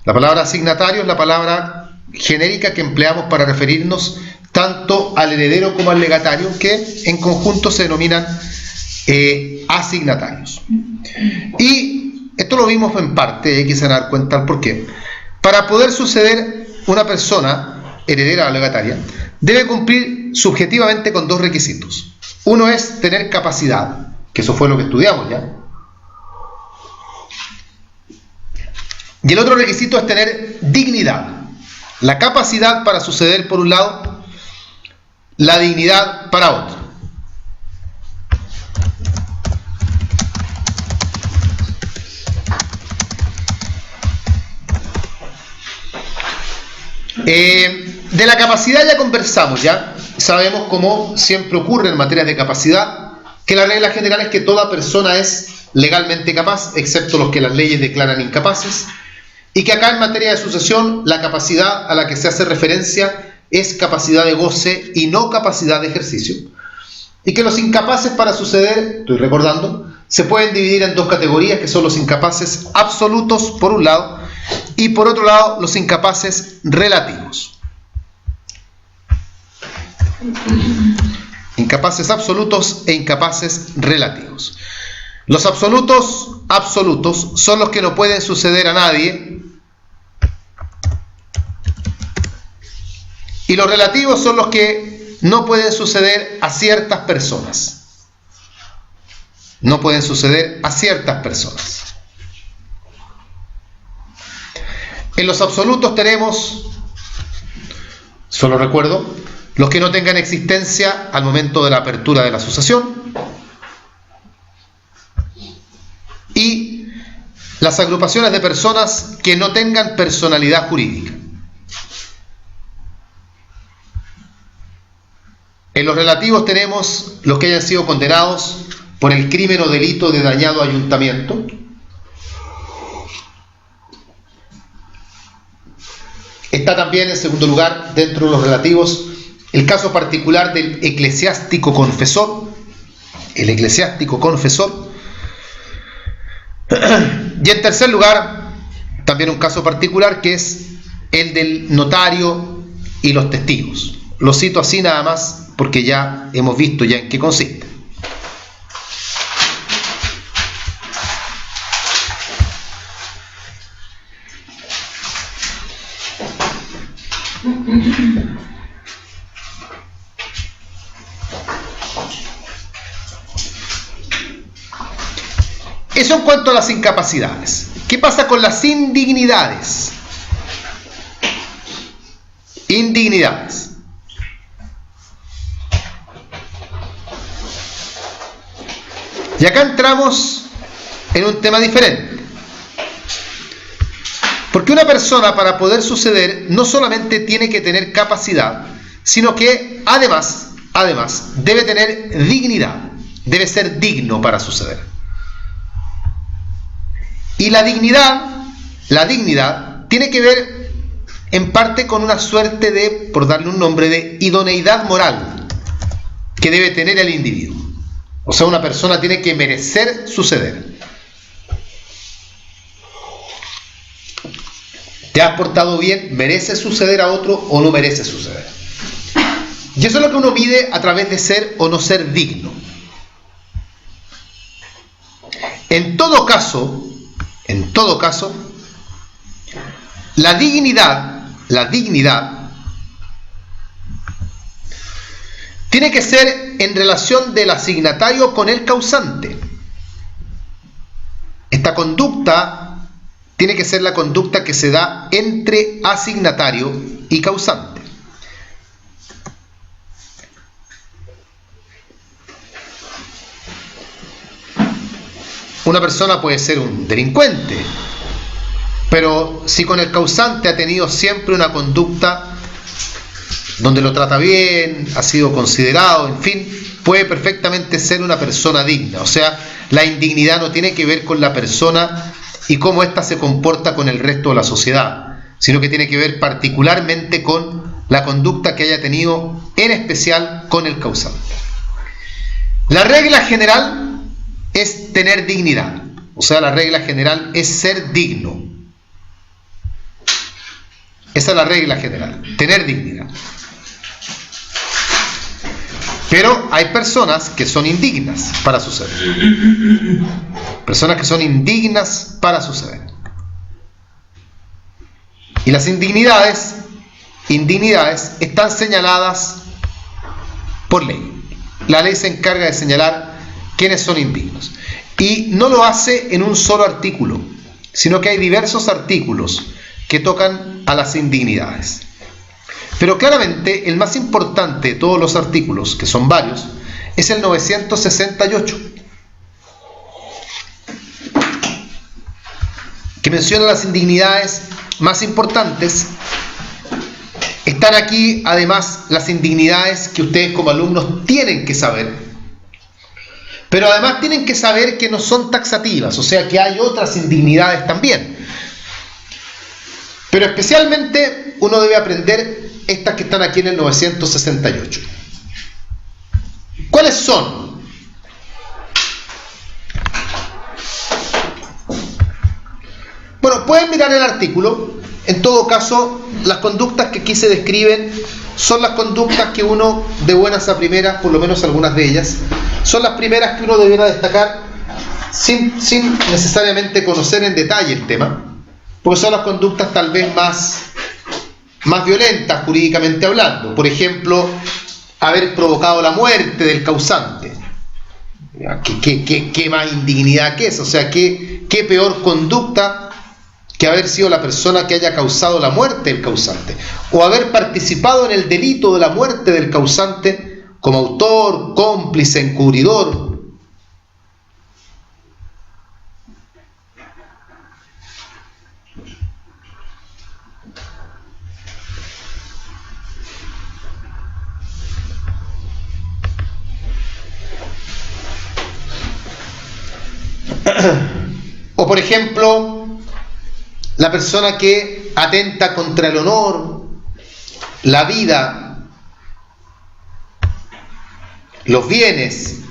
La palabra asignatario es la palabra genérica que empleamos para referirnos tanto al heredero como al legatario, que en conjunto se denominan asignatarios. Y esto lo vimos en parte, hay que se dar cuenta por qué. Para poder suceder una persona heredera o legataria, debe cumplir subjetivamente con dos requisitos. Uno es tener capacidad, que eso fue lo que estudiamos ya. Y el otro requisito es tener dignidad. La capacidad para suceder por un lado, la dignidad para otro. De la capacidad ya conversamos, ya sabemos, como siempre ocurre en materia de capacidad, que la regla general es que toda persona es legalmente capaz, excepto los que las leyes declaran incapaces, y que acá en materia de sucesión la capacidad a la que se hace referencia es capacidad de goce y no capacidad de ejercicio, y que los incapaces para suceder, estoy recordando, se pueden dividir en dos categorías, que son los incapaces absolutos por un lado y por otro lado los incapaces relativos. Incapaces absolutos e incapaces relativos. Los absolutos son los que no pueden suceder a nadie, y los relativos son los que no pueden suceder a ciertas personas. No pueden suceder a ciertas personas. En los absolutos tenemos, solo recuerdo, los que no tengan existencia al momento de la apertura de la sucesión, y las agrupaciones de personas que no tengan personalidad jurídica. En los relativos tenemos los que hayan sido condenados por el crimen o delito de dañado ayuntamiento. Está también, en segundo lugar, dentro de los relativos, el caso particular del eclesiástico confesor, el eclesiástico confesor. Y en tercer lugar, también un caso particular que es el del notario y los testigos. Lo cito así nada más porque ya hemos visto ya en qué consiste. Eso en cuanto a las incapacidades. ¿Qué pasa con las indignidades? Indignidades. Y acá entramos en un tema diferente. Porque una persona, para poder suceder, no solamente tiene que tener capacidad, sino que además debe tener dignidad, debe ser digno para suceder. Y la dignidad tiene que ver en parte con una suerte de, por darle un nombre, de idoneidad moral que debe tener el individuo. O sea, una persona tiene que merecer suceder. ¿Te has portado bien? ¿Mereces suceder a otro o no mereces suceder? Y eso es lo que uno mide a través de ser o no ser digno. En todo caso, la dignidad tiene que ser en relación del asignatario con el causante. Esta conducta tiene que ser la conducta que se da entre asignatario y causante. Una persona puede ser un delincuente, pero si con el causante ha tenido siempre una conducta donde lo trata bien, ha sido considerado, en fin, puede perfectamente ser una persona digna. O sea, la indignidad no tiene que ver con la persona y cómo ésta se comporta con el resto de la sociedad, sino que tiene que ver particularmente con la conducta que haya tenido, en especial con el causante. La regla general es tener dignidad, o sea, la regla general es ser digno. Esa es la regla general, tener dignidad. Pero hay personas que son indignas para suceder. Personas que son indignas para suceder. Y las indignidades están señaladas por ley. La ley se encarga de señalar quiénes son indignos. Y no lo hace en un solo artículo, sino que hay diversos artículos que tocan a las indignidades. Pero claramente el más importante de todos los artículos, que son varios, es el 968, que menciona las indignidades más importantes. Están aquí además las indignidades que ustedes como alumnos tienen que saber, pero además tienen que saber que no son taxativas, o sea que hay otras indignidades también. Pero especialmente uno debe aprender estas que están aquí en el 968. ¿Cuáles son? Bueno, pueden mirar el artículo. En todo caso, las conductas que aquí se describen son las conductas que uno, de buenas a primeras, por lo menos algunas de ellas, son las primeras que uno debiera destacar sin necesariamente conocer en detalle el tema, porque son las conductas tal vez más violentas jurídicamente hablando. Por ejemplo, haber provocado la muerte del causante. ¿Qué más indignidad que eso? O sea, ¿qué peor conducta que haber sido la persona que haya causado la muerte del causante? O haber participado en el delito de la muerte del causante como autor, cómplice, encubridor. O por ejemplo, la persona que atenta contra el honor, la vida, los bienes,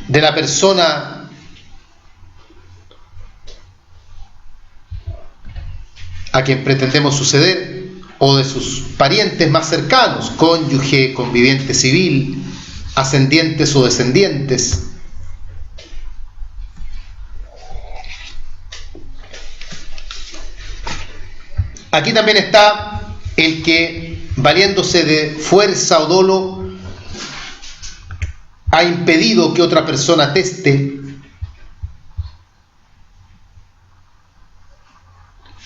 de la persona a quien pretendemos suceder, o de sus parientes más cercanos, cónyuge, conviviente civil, ascendientes o descendientes. Aquí también está el que, valiéndose de fuerza o dolo, ha impedido que otra persona ateste,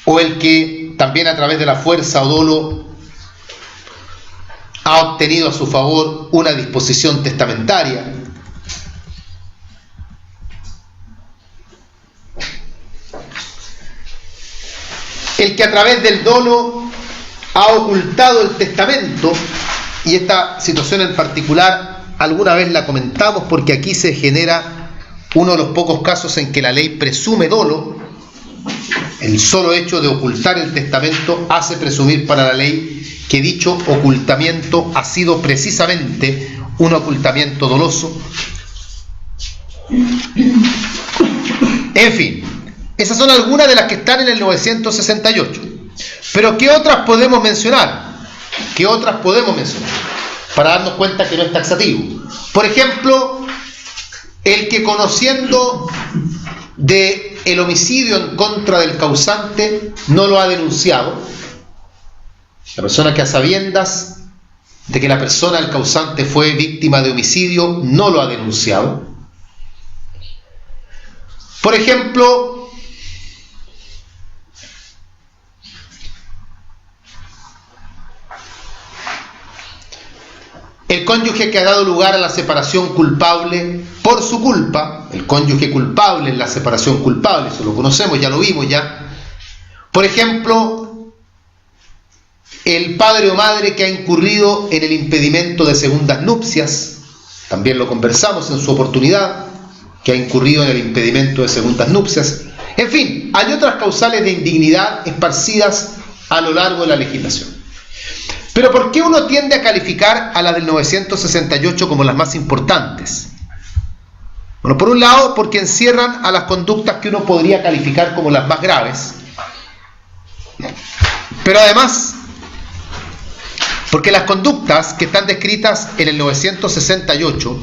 o el que también a través de la fuerza o dolo ha obtenido a su favor una disposición testamentaria. El que a través del dolo ha ocultado el testamento, y esta situación en particular alguna vez la comentamos porque aquí se genera uno de los pocos casos en que la ley presume dolo. El solo hecho de ocultar el testamento hace presumir para la ley que dicho ocultamiento ha sido precisamente un ocultamiento doloso. En fin, esas son algunas de las que están en el 968. Pero ¿qué otras podemos mencionar? ¿Qué otras podemos mencionar? Para darnos cuenta que no es taxativo. Por ejemplo, el que conociendo de el homicidio en contra del causante no lo ha denunciado. La persona que a sabiendas de que la persona, el causante, fue víctima de homicidio, no lo ha denunciado. Por ejemplo, el cónyuge que ha dado lugar a la separación culpable por su culpa, el cónyuge culpable en la separación culpable, eso lo conocemos, ya lo vimos ya. Por ejemplo, el padre o madre que ha incurrido en el impedimento de segundas nupcias, también lo conversamos en su oportunidad, que ha incurrido en el impedimento de segundas nupcias. En fin, hay otras causales de indignidad esparcidas a lo largo de la legislación. Pero ¿por qué uno tiende a calificar a las del 968 como las más importantes? Bueno, por un lado, porque encierran a las conductas que uno podría calificar como las más graves. Pero además, porque las conductas que están descritas en el 968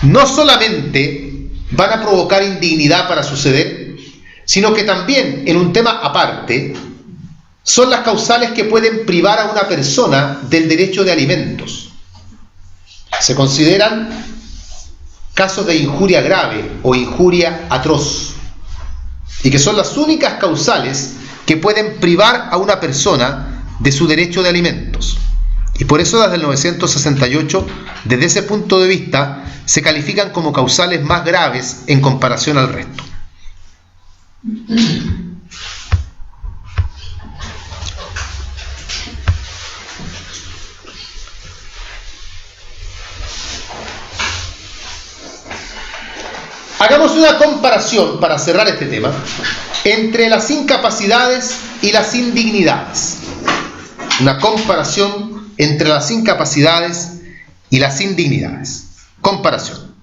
no solamente van a provocar indignidad para suceder, sino que también, en un tema aparte, son las causales que pueden privar a una persona del derecho de alimentos. Se consideran casos de injuria grave o injuria atroz, y que son las únicas causales que pueden privar a una persona de su derecho de alimentos. Y por eso las del 968, desde ese punto de vista, se califican como causales más graves en comparación al resto. Hagamos una comparación, para cerrar este tema, entre las incapacidades y las indignidades. Una comparación entre las incapacidades y las indignidades. Comparación.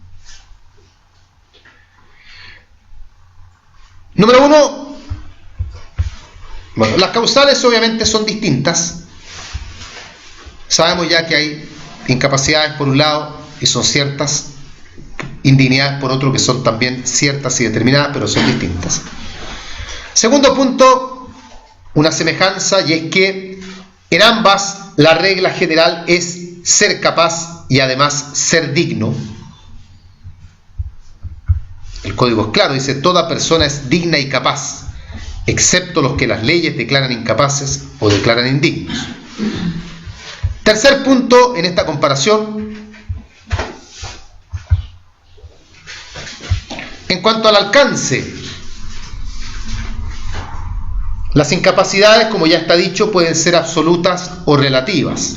Número uno, bueno, las causales obviamente son distintas. Sabemos ya que hay incapacidades por un lado y son ciertas, indignidades por otro que son también ciertas y determinadas, pero son distintas. Segundo punto, una semejanza, y es que en ambas la regla general es ser capaz y además ser digno. El código es claro, dice: toda persona es digna y capaz, excepto los que las leyes declaran incapaces o declaran indignos. Tercer punto en esta comparación, en cuanto al alcance. Las incapacidades, como ya está dicho, pueden ser absolutas o relativas.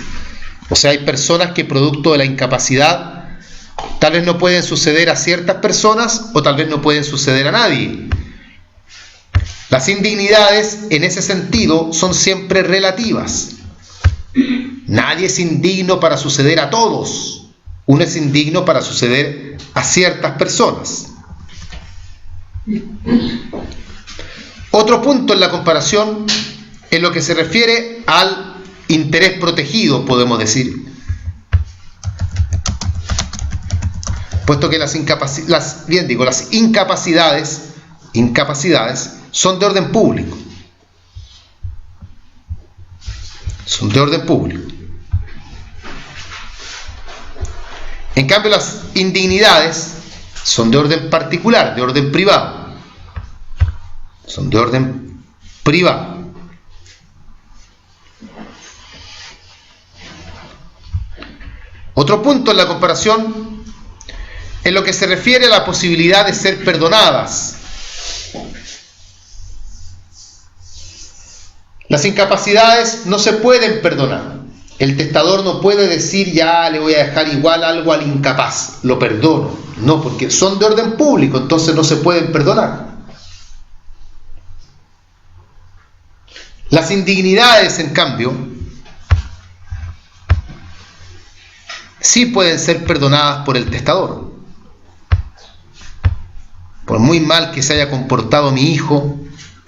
O sea, hay personas que producto de la incapacidad tal vez no pueden suceder a ciertas personas o tal vez no pueden suceder a nadie. Las indignidades, en ese sentido, son siempre relativas. Nadie es indigno para suceder a todos. Uno es indigno para suceder a ciertas personas. Otro punto en la comparación, en lo que se refiere al interés protegido, podemos decir. puesto que las incapacidades son de orden público. Son de orden público. En cambio, las indignidades son de orden particular, de orden privado. Son de orden privado. Otro punto en la comparación, en lo que se refiere a la posibilidad de ser perdonadas. Las incapacidades no se pueden perdonar. El testador no puede decir, ya le voy a dejar igual algo al incapaz, lo perdono. No, porque son de orden público, entonces no se pueden perdonar. Las indignidades, en cambio, sí pueden ser perdonadas por el testador. Por muy mal que se haya comportado mi hijo,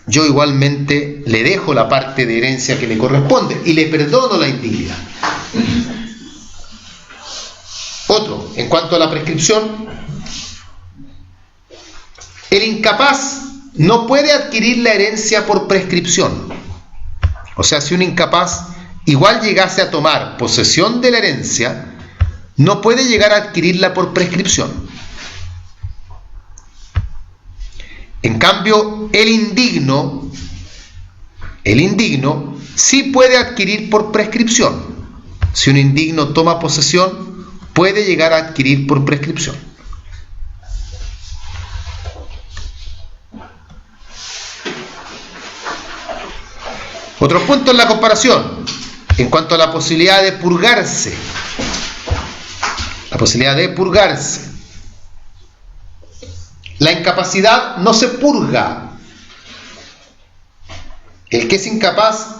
yo igualmente le dejo la parte de herencia que le corresponde y le perdono la indignidad. Otro, en cuanto a la prescripción, el incapaz no puede adquirir la herencia por prescripción. O sea, si un incapaz igual llegase a tomar posesión de la herencia, no puede llegar a adquirirla por prescripción. En cambio, el indigno sí puede adquirir por prescripción. Si un indigno toma posesión, puede llegar a adquirir por prescripción. Otro punto en la comparación, en cuanto a la posibilidad de purgarse. La posibilidad de purgarse. La incapacidad no se purga. El que es incapaz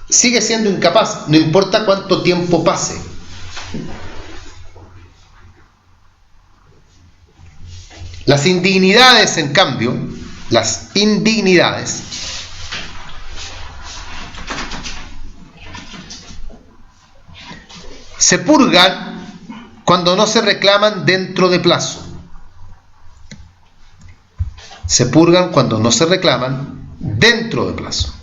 sigue siendo incapaz, no importa cuánto tiempo pase. Las indignidades, en cambio, las indignidades se purgan cuando no se reclaman dentro de plazo. Se purgan cuando no se reclaman dentro de plazo.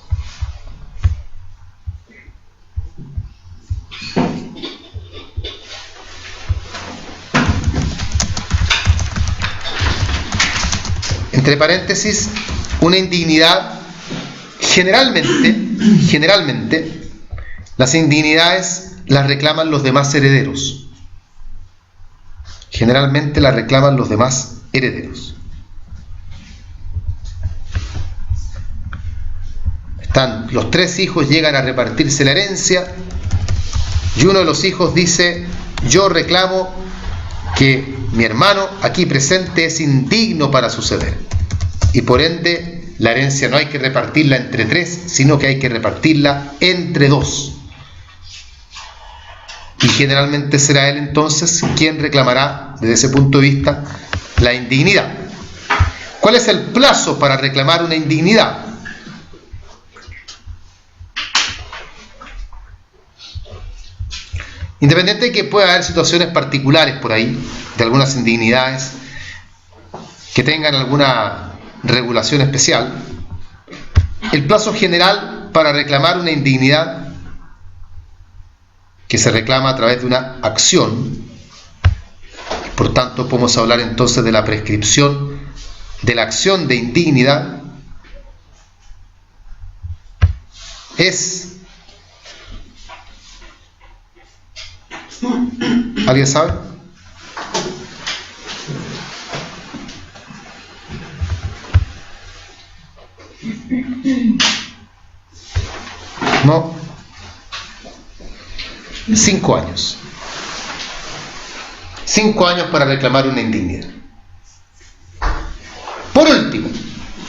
Entre paréntesis, una indignidad, generalmente, las indignidades las reclaman los demás herederos. Generalmente las reclaman los demás herederos. Los tres hijos llegan a repartirse la herencia y uno de los hijos dice, yo reclamo que mi hermano aquí presente es indigno para suceder y por ende la herencia no hay que repartirla entre tres, sino que hay que repartirla entre dos. Y generalmente será él entonces quien reclamará desde ese punto de vista la indignidad. ¿Cuál es el plazo para reclamar una indignidad? Independiente de que pueda haber situaciones particulares por ahí, de algunas indignidades que tengan alguna regulación especial, el plazo general para reclamar una indignidad que se reclama a través de una acción, por tanto podemos hablar entonces de la prescripción de la acción de indignidad, es... ¿Alguien sabe? No. 5 años. 5 años para reclamar una indignidad. Por último,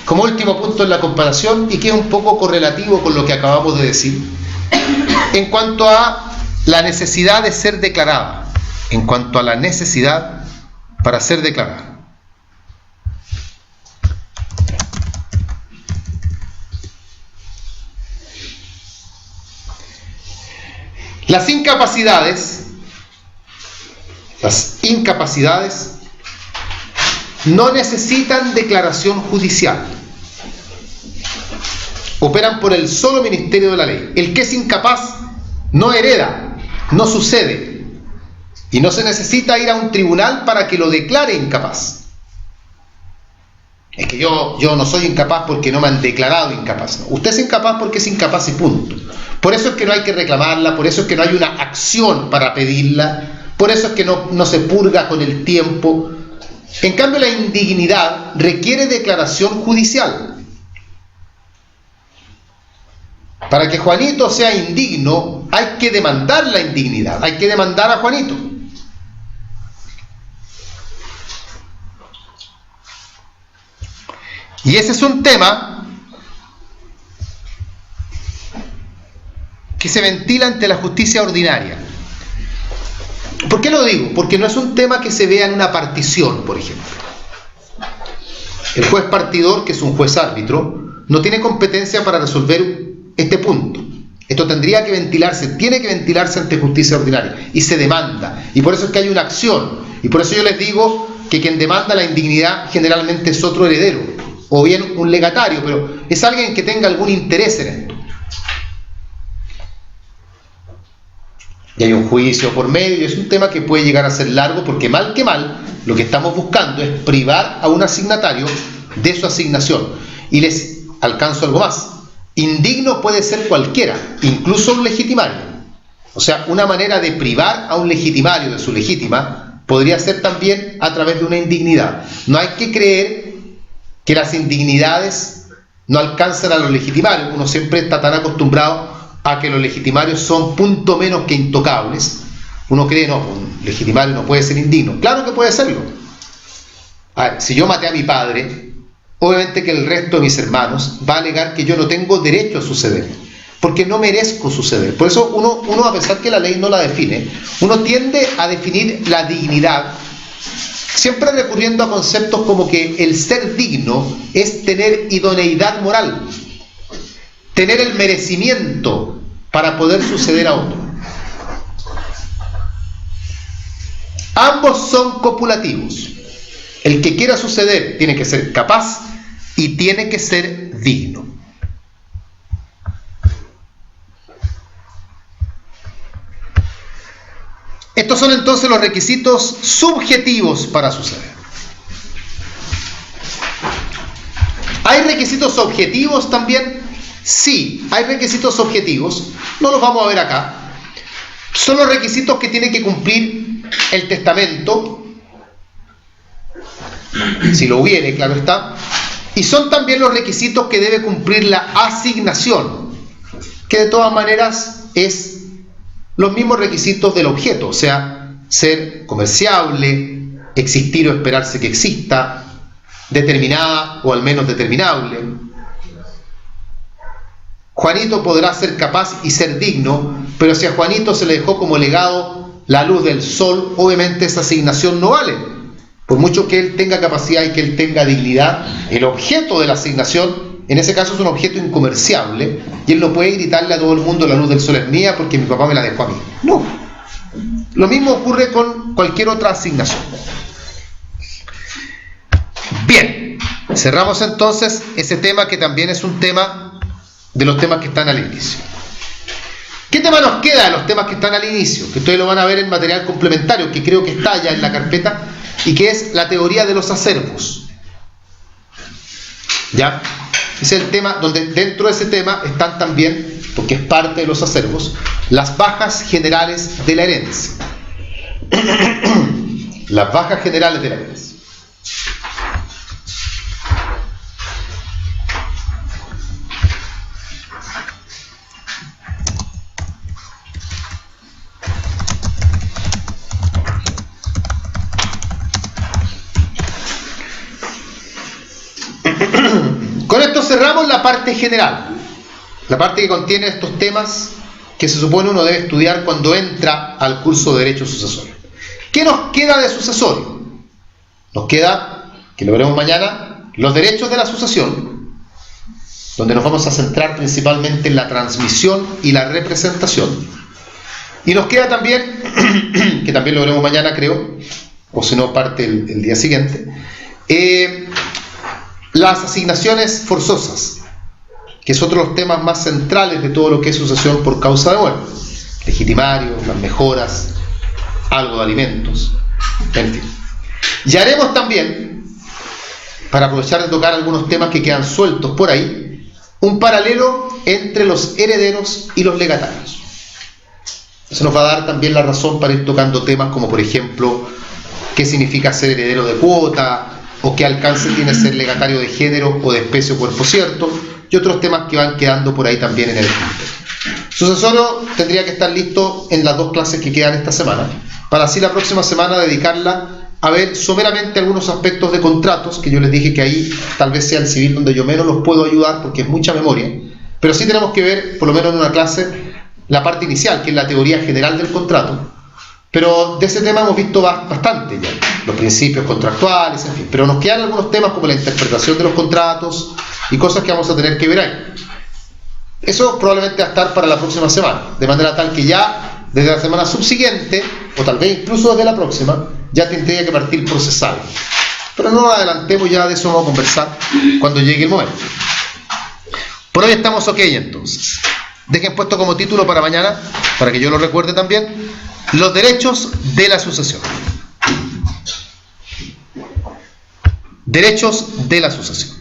como último punto en la comparación, y que es un poco correlativo con lo que acabamos de decir, en cuanto a la necesidad de ser declarada, en cuanto a la necesidad para ser declarada. Las incapacidades Las incapacidades no necesitan declaración judicial. Operan por el solo ministerio de la ley. El que es incapaz no hereda, no sucede. Y no se necesita ir a un tribunal para que lo declare incapaz. Es que yo no soy incapaz porque no me han declarado incapaz. No. Usted es incapaz porque es incapaz y punto. Por eso es que no hay que reclamarla, por eso es que no hay una acción para pedirla, por eso es que no se purga con el tiempo. En cambio, la indignidad requiere declaración judicial. Para que Juanito sea indigno, hay que demandar la indignidad, hay que demandar a Juanito. Y ese es un tema que se ventila ante la justicia ordinaria. ¿Por qué lo digo? Porque no es un tema que se vea en una partición, por ejemplo. El juez partidor, que es un juez árbitro, no tiene competencia para resolver este punto. Esto tendría que ventilarse, tiene que ventilarse ante justicia ordinaria y se demanda. Y por eso es que hay una acción. Y por eso yo les digo que quien demanda la indignidad generalmente es otro heredero o bien un legatario, pero es alguien que tenga algún interés en esto. Y hay un juicio por medio, y es un tema que puede llegar a ser largo, porque mal que mal, lo que estamos buscando es privar a un asignatario de su asignación. Y les alcanzo algo más. Indigno puede ser cualquiera, incluso un legitimario. O sea, una manera de privar a un legitimario de su legítima podría ser también a través de una indignidad. No hay que creer que las indignidades no alcanzan a los legitimarios. Uno siempre está tan acostumbrado a que los legitimarios son punto menos que intocables. Uno cree, no, un legitimario no puede ser indigno. Claro que puede serlo. A ver, si yo maté a mi padre, obviamente que el resto de mis hermanos va a alegar que yo no tengo derecho a suceder, porque no merezco suceder. Por eso uno, a pesar que la ley no la define, uno tiende a definir la dignidad siempre recurriendo a conceptos como que el ser digno es tener idoneidad moral, tener el merecimiento para poder suceder a otro. Ambos son copulativos. El que quiera suceder tiene que ser capaz y tiene que ser digno. Estos son entonces los requisitos subjetivos para suceder. ¿Hay requisitos objetivos también? Sí, hay requisitos objetivos. No los vamos a ver acá. Son los requisitos que tiene que cumplir el testamento, si lo hubiere, claro está. Y son también los requisitos que debe cumplir la asignación, que de todas maneras es los mismos requisitos del objeto, o sea, ser comerciable, existir o esperarse que exista, determinada o al menos determinable. Juanito podrá ser capaz y ser digno, pero si a Juanito se le dejó como legado la luz del sol, obviamente esa asignación no vale. Por mucho que él tenga capacidad y que él tenga dignidad, el objeto de la asignación, en ese caso es un objeto incomerciable, y él no puede gritarle a todo el mundo la luz del sol es mía porque mi papá me la dejó a mí. No. Lo mismo ocurre con cualquier otra asignación. Bien, cerramos entonces ese tema que también es un tema de los temas que están al inicio. ¿Qué tema nos queda de los temas que están al inicio? Que ustedes lo van a ver en material complementario, que creo que está ya en la carpeta, y que es la teoría de los acervos. ¿Ya? Ese es el tema donde dentro de ese tema están también, porque es parte de los acervos, las bajas generales de la herencia. Las bajas generales de la herencia. Con esto cerramos la parte general, la parte que contiene estos temas que se supone uno debe estudiar cuando entra al curso de Derecho Sucesorio. ¿Qué nos queda de sucesorio? Nos queda, que lo veremos mañana, los derechos de la sucesión, donde nos vamos a centrar principalmente en la transmisión y la representación. Y nos queda también, que también lo veremos mañana creo, o si no parte el día siguiente, las asignaciones forzosas, que es otro de los temas más centrales de todo lo que es sucesión por causa de muerte. Legitimarios, las mejoras, algo de alimentos, en fin. Y haremos también, para aprovechar de tocar algunos temas que quedan sueltos por ahí, un paralelo entre los herederos y los legatarios. Eso nos va a dar también la razón para ir tocando temas como, por ejemplo, qué significa ser heredero de cuota, o qué alcance tiene ser legatario de género o de especie o cuerpo cierto, y otros temas que van quedando por ahí también en el tintero. Sucesorio tendría que estar listo en las 2 clases que quedan esta semana, para así la próxima semana dedicarla a ver someramente algunos aspectos de contratos, que yo les dije que ahí tal vez sea el civil donde yo menos los puedo ayudar porque es mucha memoria, pero sí tenemos que ver, por lo menos en una clase, la parte inicial, que es la teoría general del contrato. Pero de ese tema hemos visto bastante ya, los principios contractuales, en fin, pero nos quedan algunos temas como la interpretación de los contratos y cosas que vamos a tener que ver ahí. Eso probablemente va a estar para la próxima semana, de manera tal que ya desde la semana subsiguiente, o tal vez incluso desde la próxima, ya tendría que partir procesal. Pero no nos adelantemos, ya de eso vamos a conversar cuando llegue el momento. Por hoy estamos ok entonces. Dejen puesto como título para mañana, para que yo lo recuerde también, los derechos de la sucesión. Derechos de la sucesión.